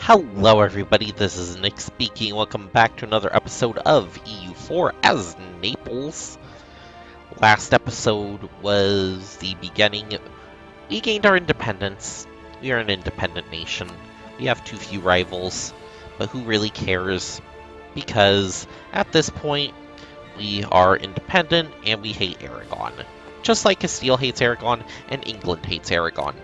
Hello everybody, this is Nick speaking. Welcome back to another episode of EU4 as Naples. Last episode was the beginning. We gained our independence. We are an independent nation. We have too few rivals, but who really cares? Because at this point, we are independent and we hate Aragon. Just like Castile hates Aragon and England hates Aragon.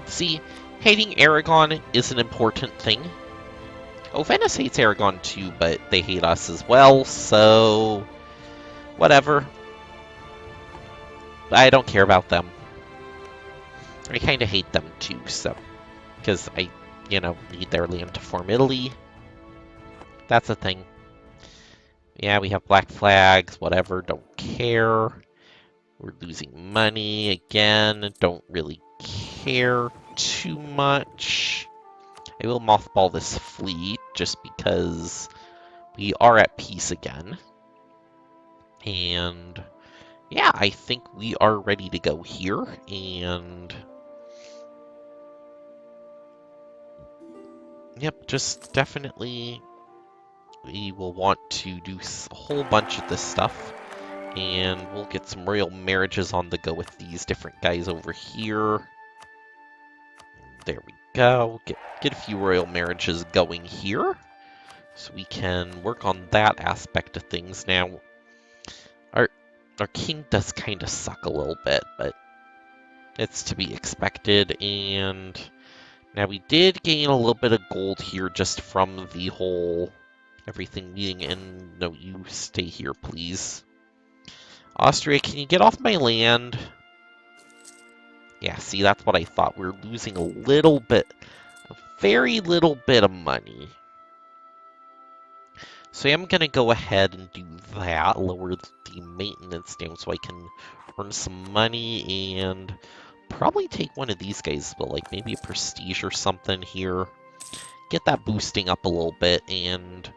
See, hating Aragon is an important thing. Oh, Venice hates Aragon too, but they hate us as well, so whatever. I don't care about them. I kind of hate them too, so because I, need their land to form Italy. That's a thing. Yeah, we have black flags, whatever, don't care. We're losing money again, don't really care too much. I will mothball this fleet just because we are at peace again. And yeah, I think we are ready to go here. And yep, just definitely we will want to do a whole bunch of this stuff. And we'll get some royal marriages on the go with these different guys over here. There we go. Get a few royal marriages going here. So we can work on that aspect of things. Now, our king does kind of suck a little bit, but it's to be expected. And now we did gain a little bit of gold here just from the whole everything being in. No, you stay here, please. Austria, can you get off my land? Yeah, see, that's what I thought. We're losing a little bit, a very little bit of money. So I am going to go ahead and do that, lower the maintenance down so I can earn some money and probably take one of these guys, but like maybe a prestige or something here. Get that boosting up a little bit, and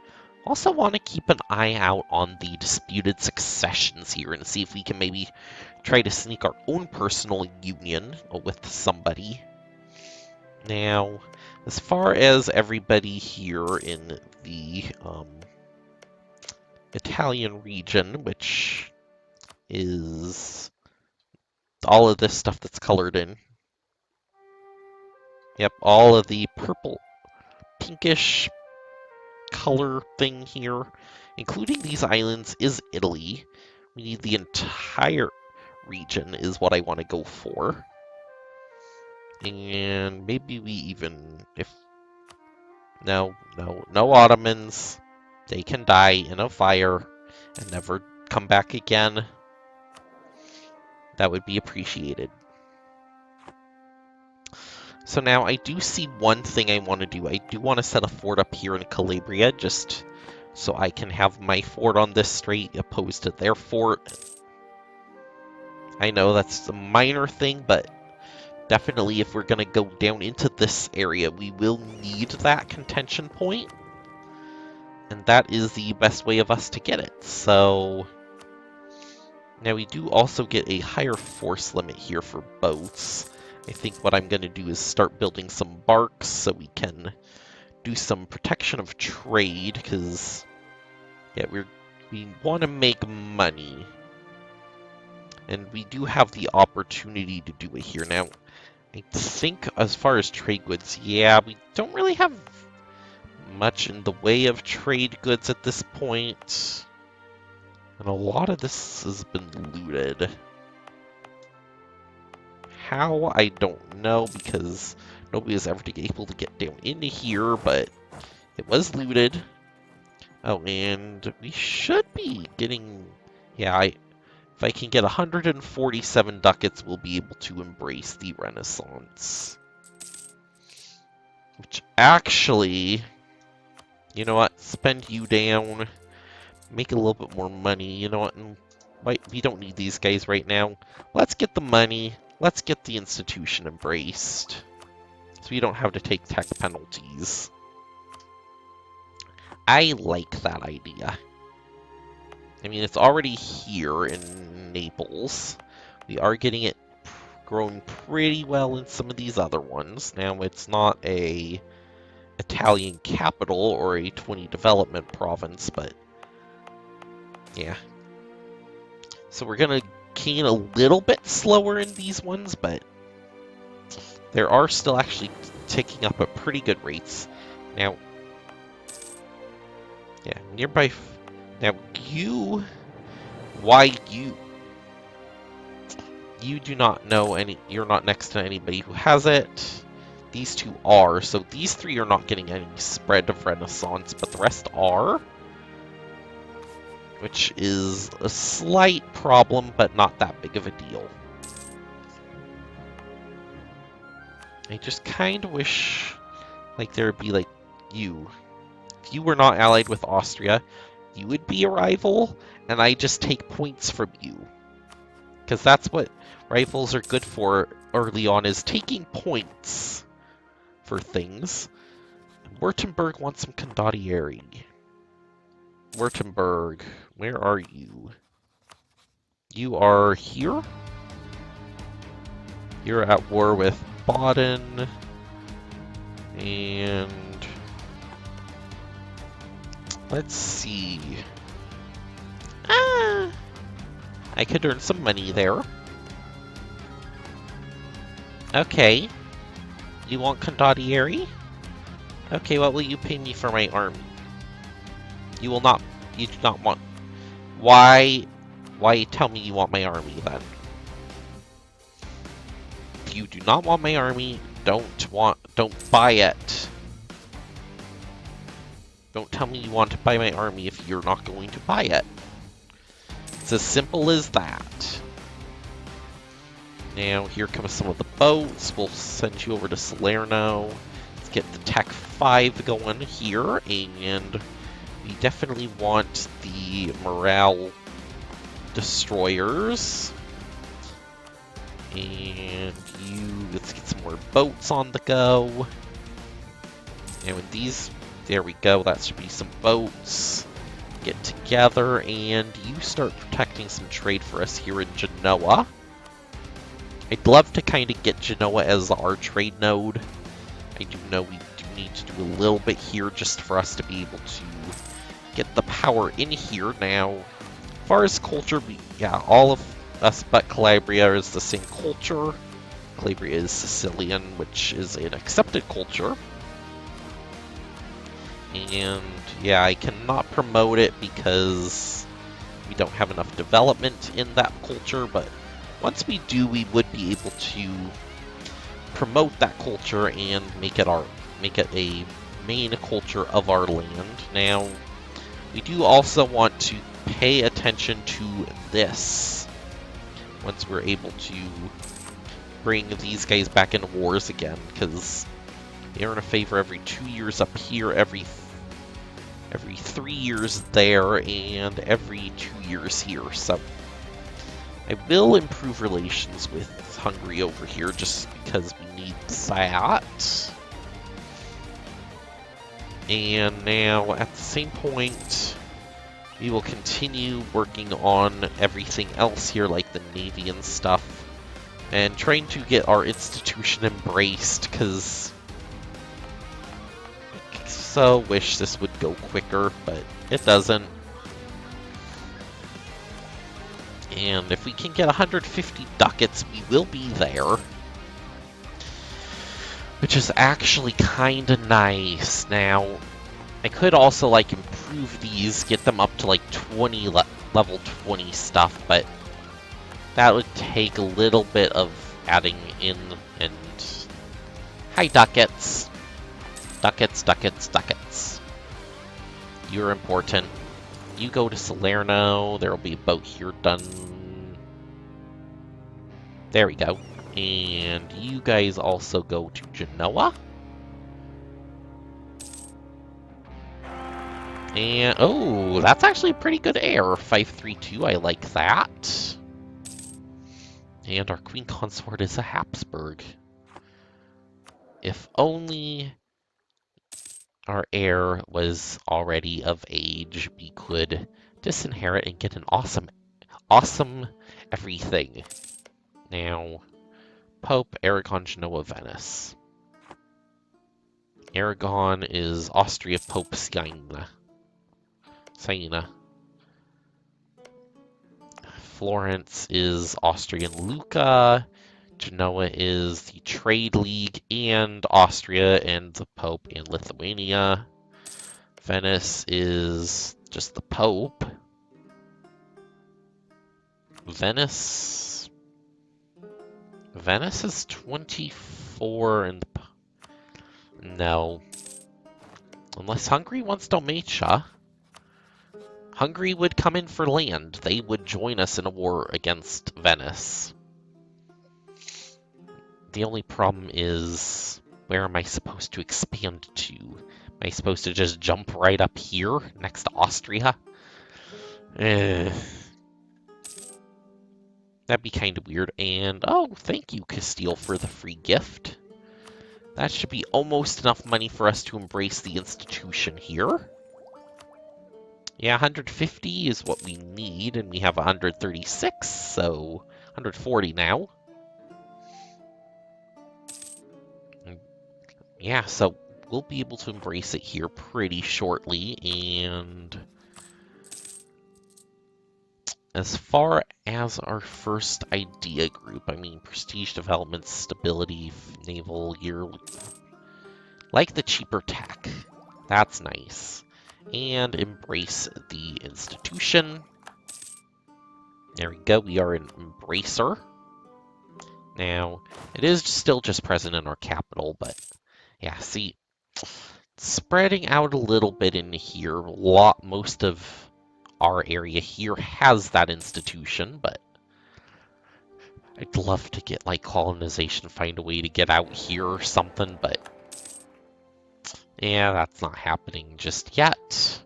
also want to keep an eye out on the disputed successions here and see if we can maybe try to sneak our own personal union with somebody. Now, as far as everybody here in the Italian region, which is all of this stuff that's colored in. Yep, all of the purple, pinkish color thing here, including these islands, is Italy. We need the entire region is what I want to go for. And maybe we even, no Ottomans. They can die in a fire and never come back again. That would be appreciated. So now I do see one thing I want to do. I do want to set a fort up here in Calabria, just so I can have my fort on this strait opposed to their fort. I know that's a minor thing, but definitely if we're going to go down into this area, we will need that contention point. And that is the best way of us to get it. So now we do also get a higher force limit here for boats. I think what I'm going to do is start building some barks so we can do some protection of trade, because yeah, we want to make money. And we do have the opportunity to do it here. Now, I think as far as trade goods, yeah, we don't really have much in the way of trade goods at this point. And a lot of this has been looted. How? I don't know, because nobody was ever able to get down into here, but it was looted. Oh, and we should be getting... Yeah, if I can get 147 ducats, we'll be able to embrace the Renaissance. Which actually... You know what? Spend you down. Make a little bit more money. You know what? We don't need these guys right now. Let's get the money. Let's get the institution embraced. So we don't have to take tech penalties. I like that idea. I mean, it's already here in Naples. We are getting it grown pretty well in some of these other ones. Now, it's not a Italian capital or a 20 development province, but yeah. So we're gonna gain a little bit slower in these ones, but there are still actually ticking up at pretty good rates. Now, yeah, nearby. Now, why you? You do not know any. You're not next to anybody who has it. These two are, so these three are not getting any spread of Renaissance, but the rest are, which is a slight problem, but not that big of a deal. I just kind of wish, like, there would be, like, you. If you were not allied with Austria, you would be a rival, and I just take points from you. Because that's what rivals are good for early on, is taking points for things. Württemberg wants some condottieri. Württemberg, where are you? You are here? You're at war with Baden. And let's see. I could earn some money there. Okay. You want condottieri? Okay, what will you pay me for my army? You will not. You do not want. Why tell me you want my army then? If you do not want my army, don't buy it. Don't tell me you want to buy my army if you're not going to buy it. It's as simple as that. Now, here comes some of the boats. We'll send you over to Salerno. Let's get the Tech 5 going here, and we definitely want the morale destroyers. And let's get some more boats on the go. And with these, there we go, that should be some boats. Get together, and you start protecting some trade for us here in Genoa. I'd love to kind of get Genoa as our trade node. I do know we do need to do a little bit here just for us to be able to get the power in here. Now, as far as culture, all of us but Calabria is the same culture. Calabria is Sicilian, which is an accepted culture. And yeah, I cannot promote it because we don't have enough development in that culture, but once we do, we would be able to promote that culture and make it a main culture of our land. Now, we do also want to pay attention to this once we're able to bring these guys back into wars again, because they earn a favor every 2 years up here, every 3 years there, and every 2 years here. So I will improve relations with Hungary over here just because we need that. And now, at the same point, we will continue working on everything else here, like the Navy and stuff, and trying to get our institution embraced, because I so wish this would go quicker, but it doesn't. And if we can get 150 ducats, we will be there. Which is actually kind of nice. Now, I could also, like, improve these, get them up to, like, level 20 stuff, but that would take a little bit of adding in, and... Hi, ducats! Ducats, ducats, ducats. You're important. You go to Salerno, there'll be a boat here done. There we go. And you guys also go to Genoa. And, oh, that's actually a pretty good air. 532, I like that. And our Queen Consort is a Habsburg. If only our heir was already of age, we could disinherit and get an awesome everything. Now, Pope, Aragon, Genoa, Venice. Aragon is Austria, Pope, Siena. Florence is Austrian Lucca. Genoa is the Trade League and Austria and the Pope and Lithuania. Venice is just the Pope. Venice is 24 and no. Unless Hungary wants Dalmatia. Hungary would come in for land. They would join us in a war against Venice. The only problem is, where am I supposed to expand to? Am I supposed to just jump right up here next to Austria? That'd be kind of weird. And, oh, thank you, Castile, for the free gift. That should be almost enough money for us to embrace the institution here. Yeah, 150 is what we need, and we have 136, so 140 now. Yeah, so we'll be able to embrace it here pretty shortly, and as far as our first idea group, I mean, prestige development, stability, naval, year, like the cheaper tech. That's nice. And embrace the institution. There we go, we are an embracer. Now, it is still just present in our capital, but yeah, see, spreading out a little bit in here, most of our area here has that institution, but I'd love to get, like, colonization, find a way to get out here or something, but yeah, that's not happening just yet.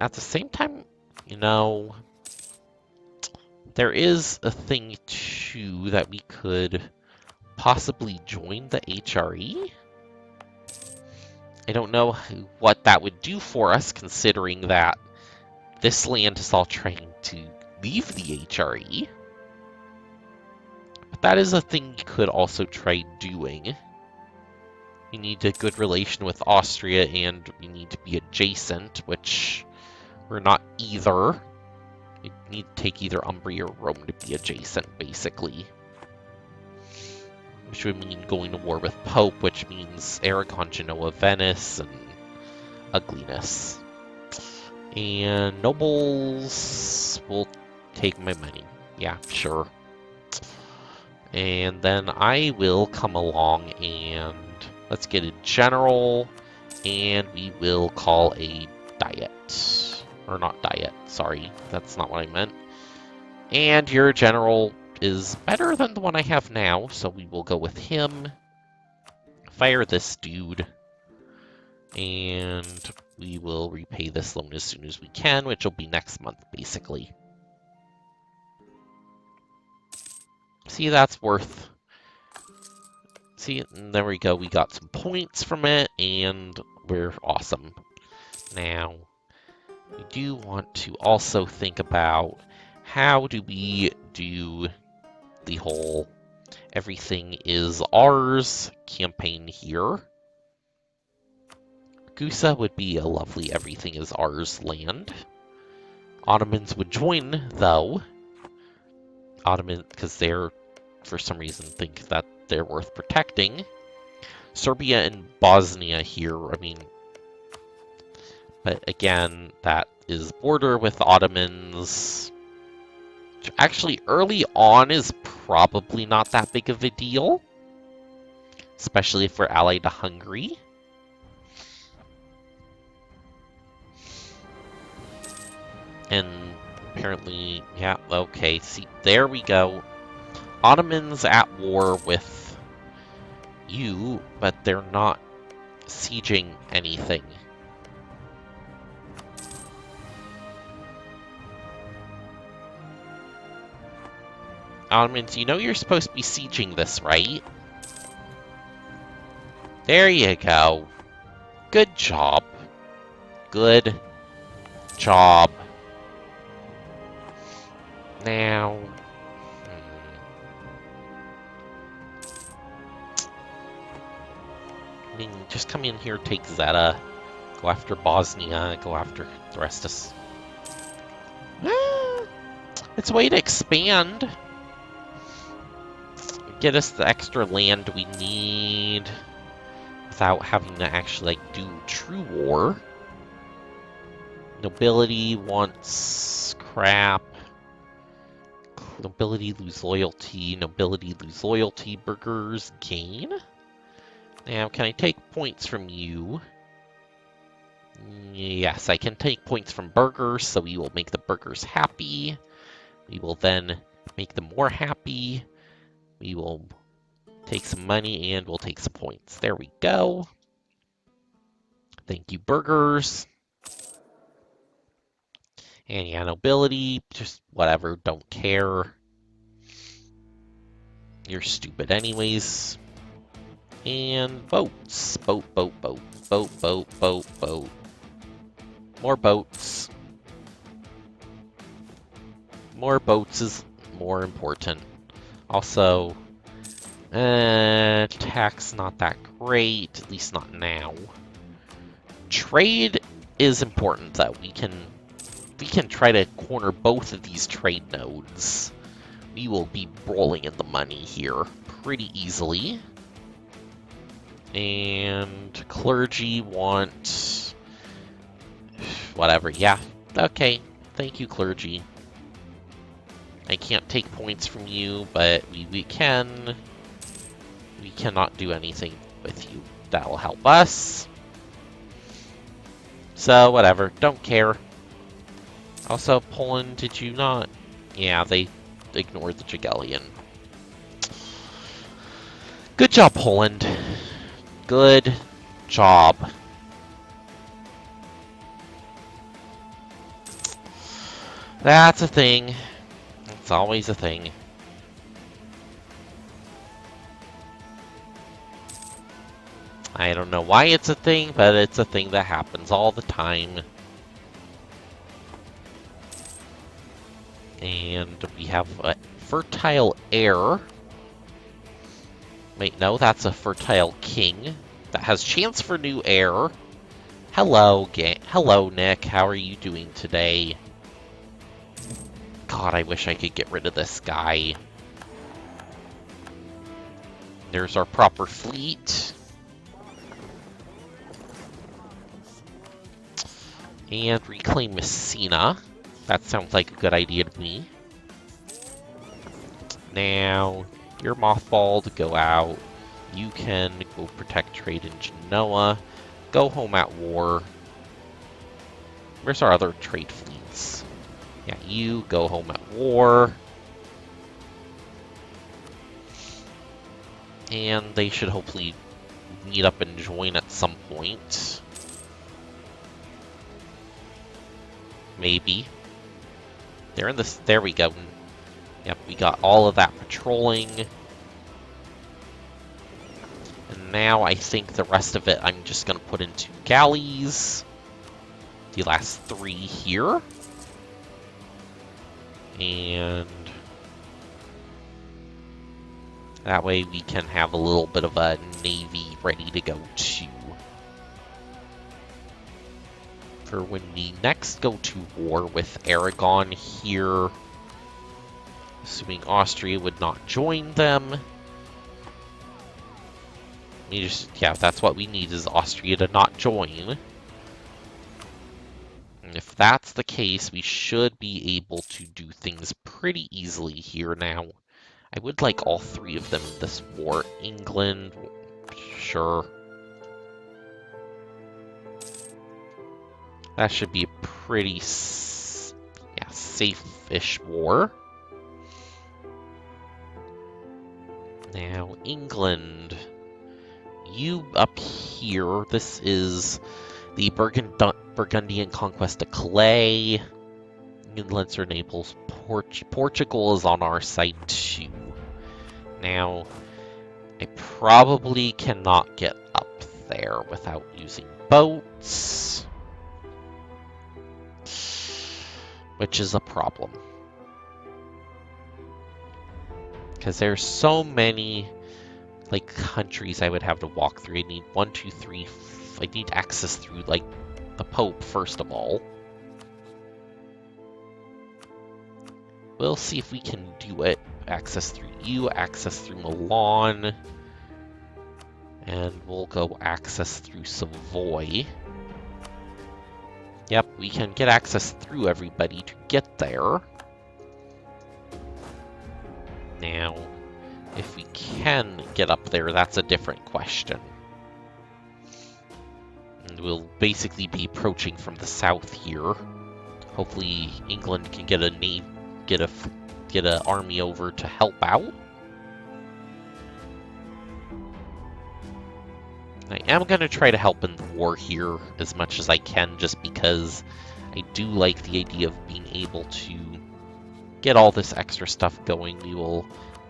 At the same time, you know, there is a thing, too, that we could possibly join the HRE. I don't know what that would do for us, considering that this land is all trying to leave the HRE. But that is a thing you could also try doing. We need a good relation with Austria, and we need to be adjacent, which we're not either. We need to take either Umbria or Rome to be adjacent, basically. Which would mean going to war with Pope, which means Aragon, Genoa, Venice, and ugliness. And nobles will take my money. Yeah, sure. And then I will come along and let's get a general, and we will call a diet. Or not diet, sorry. That's not what I meant. And your general is better than the one I have now, so we will go with him. Fire this dude. And we will repay this loan as soon as we can, which will be next month, basically. See, that's worth... See, and there we go. We got some points from it, and we're awesome. Now, we do want to also think about how do we do the whole everything is ours campaign here. Gusa would be a lovely everything is ours land. Ottomans would join, though. Ottoman, because they're, for some reason, think that they're worth protecting. Serbia and Bosnia here, I mean, but again, that is border with Ottomans. Which actually, early on is probably not that big of a deal, especially if we're allied to Hungary. And apparently, yeah, okay, see, there we go. Ottomans at war with you, but they're not sieging anything. Ottomans, you know you're supposed to be sieging this, right? There you go. Good job. Good job. Now... I mean, just come in here, take Zeta, go after Bosnia, go after the rest of us. It's a way to expand. Get us the extra land we need without having to actually do true war. Nobility wants crap. Nobility lose loyalty. Nobility lose loyalty. Burghers gain. Now, can I take points from you? Yes, I can take points from burghers, so we will make the burghers happy. We will then make them more happy. We will take some money and we'll take some points. There we go. Thank you, burghers. And yeah, nobility, just whatever, don't care. You're stupid anyways. And boats. Boat. More boats. More boats is more important. Also, tax not that great, at least not now. Trade is important though. We can try to corner both of these trade nodes. We will be rolling in the money here pretty easily. And clergy want whatever. Yeah, okay. Thank you, clergy. I can't take points from you, but we can. We cannot do anything with you that will help us. So whatever, don't care. Also, Poland, did you not? Yeah, they ignored the Jagellian. Good job, Poland. Good job. That's a thing. It's always a thing. I don't know why it's a thing, but it's a thing that happens all the time. And we have a fertile heir. Wait, no, that's a fertile king. That has chance for new heir. Hello, hello, Nick. How are you doing today? God, I wish I could get rid of this guy. There's our proper fleet. And reclaim Messina. That sounds like a good idea to me. Now, you're mothballed, go out. You can go protect trade in Genoa. Go home at war. Where's our other trade fleets? Yeah, you go home at war. And they should hopefully meet up and join at some point. Maybe. They're in this. There we go. Yep, we got all of that patrolling. And now I think the rest of it I'm just going to put into galleys. The last 3 here. And that way we can have a little bit of a navy ready to go too. For when we next go to war with Aragon here. Assuming Austria would not join them. Yeah, that's what we need, is Austria to not join. And if that's the case, we should be able to do things pretty easily here now. I would like all 3 of them in this war. England, sure. That should be a pretty safe-ish war. Now, England. You up here, this is the Burgundian conquest of Calais. England's or Naples. Portugal is on our side too. Now, I probably cannot get up there without using boats. Which is a problem. Because there's so many like countries I would have to walk through. I need 1, 2, 3. I need access through like the Pope first of all. We'll see if we can do it. Access through you, access through Milan, and we'll go access through Savoy. Yep, we can get access through everybody to get there. Now, if we can get up there, that's a different question. And we'll basically be approaching from the south here. Hopefully, England can get a army over to help out. I am going to try to help in the war here as much as I can, just because I do like the idea of being able to get all this extra stuff going. We will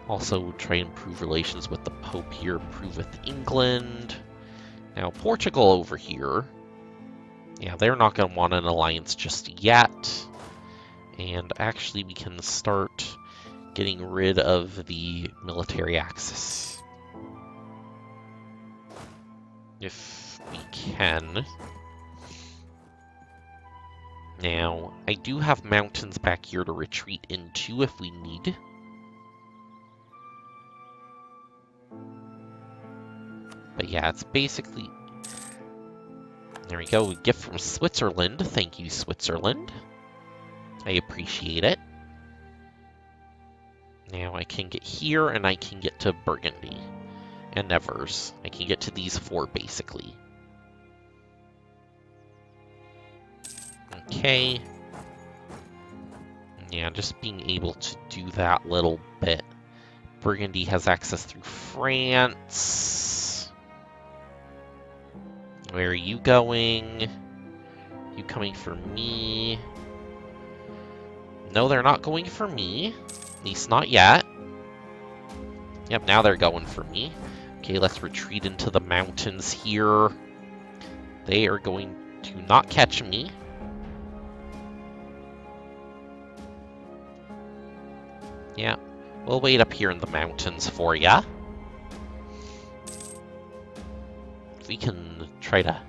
also try and improve relations with the Pope here, improve with England. Now, Portugal over here, yeah, they're not going to want an alliance just yet. And actually, we can start getting rid of the military axis. If we can. Now, I do have mountains back here to retreat into if we need. But yeah, it's basically... There we go, a gift from Switzerland. Thank you, Switzerland. I appreciate it. Now I can get here, and I can get to Burgundy. And Nevers. I can get to these 4, basically. Okay. Yeah, just being able to do that little bit. Burgundy has access through France. Where are you going? You coming for me? No, they're not going for me. At least not yet. Yep, now they're going for me. Okay, let's retreat into the mountains here. They are going to not catch me. Yeah, we'll wait up here in the mountains for ya. If we can try to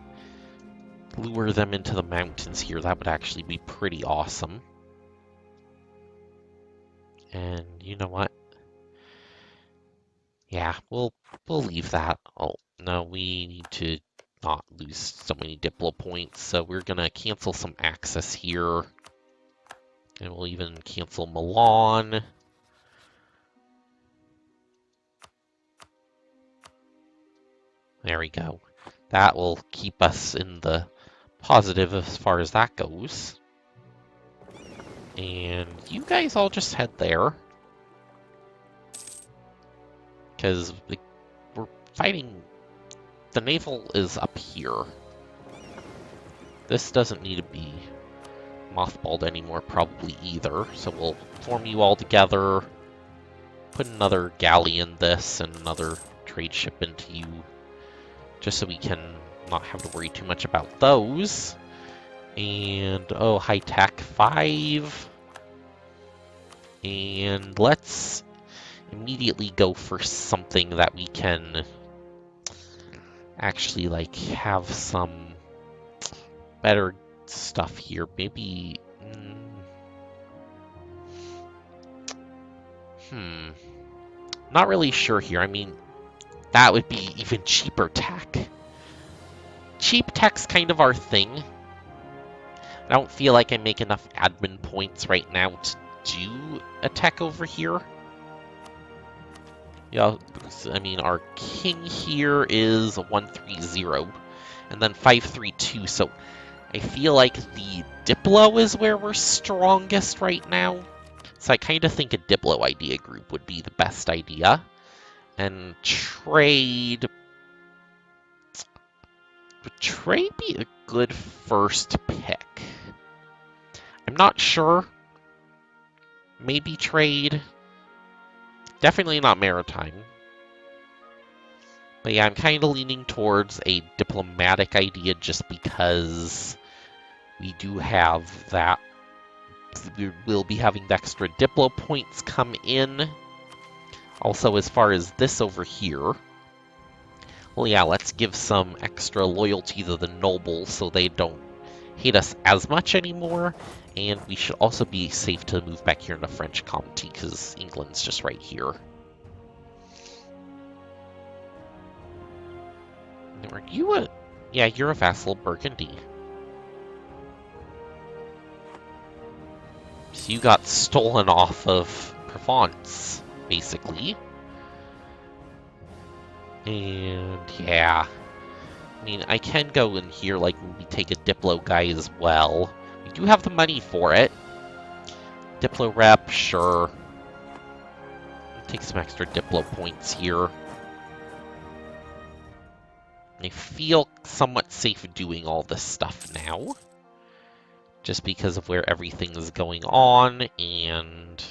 lure them into the mountains here, that would actually be pretty awesome. And you know what? Yeah, we'll leave that. Oh, no, we need to not lose so many Diplo points, so we're gonna cancel some access here. And we'll even cancel Milan. There we go. That will keep us in the positive as far as that goes. And you guys all just head there. Because we're fighting... The naval is up here. This doesn't need to be mothballed anymore, probably either. So we'll form you all together. Put another galley in this and another trade ship into you. Just so we can not have to worry too much about those. And, oh, high tech 5. And let's immediately go for something that we can actually, like, have some better stuff here. Maybe... Not really sure here. I mean, that would be even cheaper tech. Cheap tech's kind of our thing. I don't feel like I make enough admin points right now to do a tech over here. Yeah, because, I mean, our king here is 130, and then 532, so I feel like the Diplo is where we're strongest right now. So I kind of think a Diplo idea group would be the best idea. And trade... Would trade be a good first pick? I'm not sure. Maybe trade. Definitely not maritime. But yeah, I'm kind of leaning towards a diplomatic idea just because we do have that. We will be having the extra Diplo points come in. Also, as far as this over here, Well, yeah, let's give some extra loyalty to the nobles so they don't hate us as much anymore. And we should also be safe to move back here into French Comté because England's just right here. Are you a... Yeah, you're a vassal of Burgundy. So you got stolen off of Provence, basically. And yeah. I mean, I can go in here, like, maybe take a Diplo guy as well. We do have the money for it. Diplo rep, sure. Take some extra Diplo points here. I feel somewhat safe doing all this stuff now. Just because of where everything is going on, and...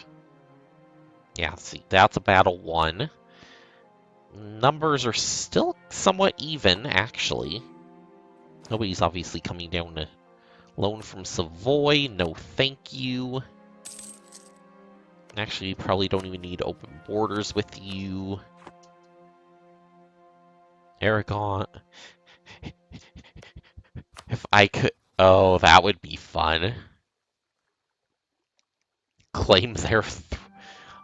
Yeah, see, that's a battle won. Numbers are still somewhat even, actually. Nobody's obviously coming down to loan from Savoy. No thank you. Actually, you probably don't even need open borders with you. Aragon. If I could... Oh, that would be fun. Claim their...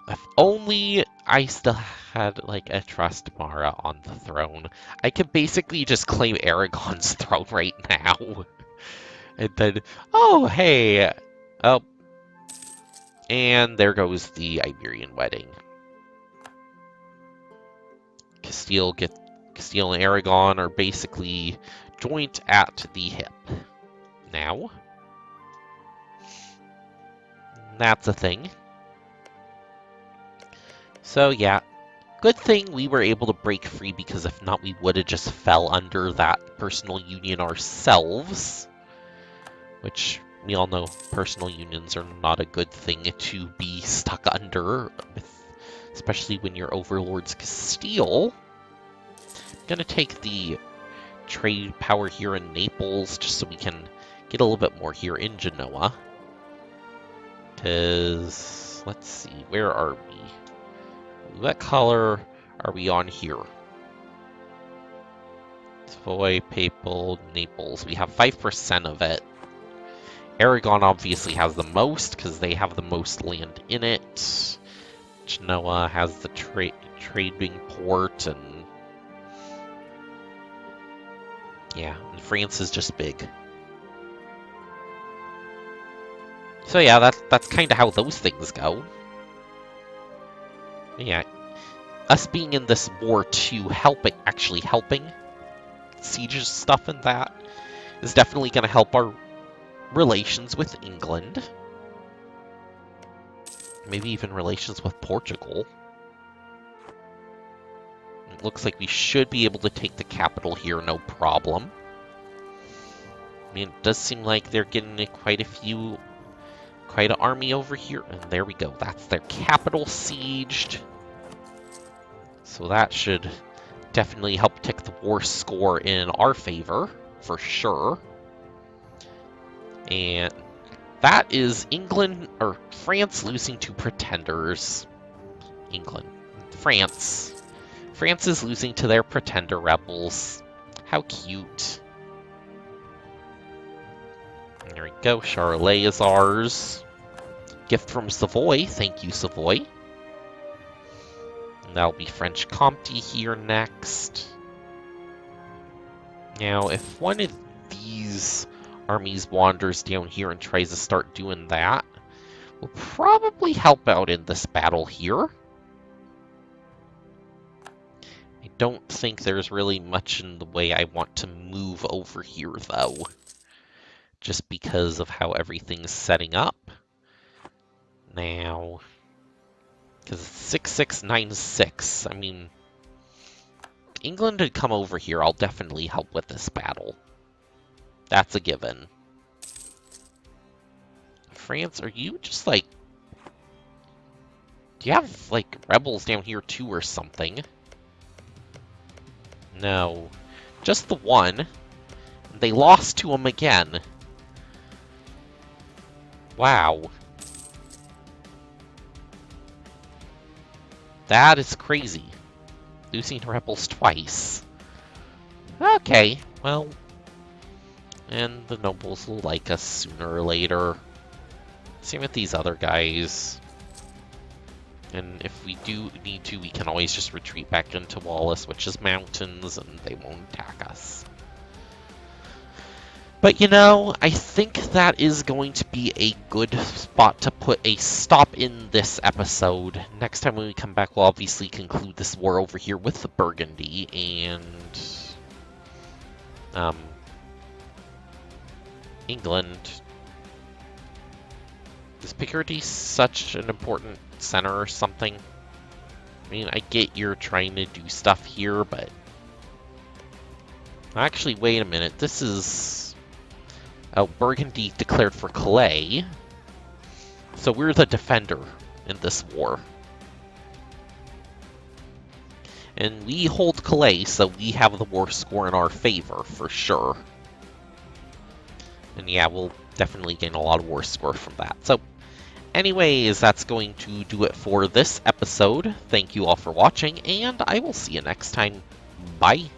If only I still had, like, a Trustmara on the throne. I could basically just claim Aragon's throne right now. And then, oh, hey. Oh. And there goes the Iberian wedding. Castile and Aragon are basically joint at the hip now. That's a thing. So yeah, good thing we were able to break free, because if not, we would have just fell under that personal union ourselves. Which, we all know personal unions are not a good thing to be stuck under, especially when you're overlords Castile. I'm gonna take the trade power here in Naples, just so we can get a little bit more here in Genoa. Because, let's see, where are we? What color are we on here? Savoy, Papal, Naples. We have 5% of it. Aragon obviously has the most, because they have the most land in it. Genoa has the trading port, and yeah, and France is just big. So yeah, that's kind of how those things go. Yeah, us being in this war too, actually helping sieges stuff and that is definitely going to help our relations with England. Maybe even relations with Portugal. It looks like we should be able to take the capital here, no problem. I mean, it does seem like they're getting quite an army over here. And there we go. That's their capital sieged. So that should definitely help tick the war score in our favor, for sure. And that is England, or France, losing to pretenders. France. France is losing to their pretender rebels. How cute. There we go. Charolais is ours. Gift from Savoy. Thank you, Savoy. And that'll be French Comté here next. Now, if one of these armies wanders down here and tries to start doing that, we'll probably help out in this battle here. I don't think there's really much in the way I want to move over here, though. Just because of how everything's setting up. Now, because it's 6696, I mean, England had come over here, I'll definitely help with this battle. That's a given. France, are you just like... Do you have, like, rebels down here too or something? No. Just the one. They lost to him again. Wow. That is crazy. Losing rebels twice. Okay, well, and the nobles will like us sooner or later. Same with these other guys. And if we do need to, we can always just retreat back into Wallace, which is mountains, and they won't attack us. But you know, I think that is going to be a good spot to put a stop in this episode. Next time when we come back, we'll obviously conclude this war over here with the Burgundy, and England. Is Picardy such an important center or something? I mean, I get you're trying to do stuff here, but... Actually, wait a minute. This is... Oh, Burgundy declared for Calais. So we're the defender in this war. And we hold Calais, so we have the war score in our favor, for sure. And yeah, we'll definitely gain a lot of war score from that. So, anyways, that's going to do it for this episode. Thank you all for watching, and I will see you next time. Bye!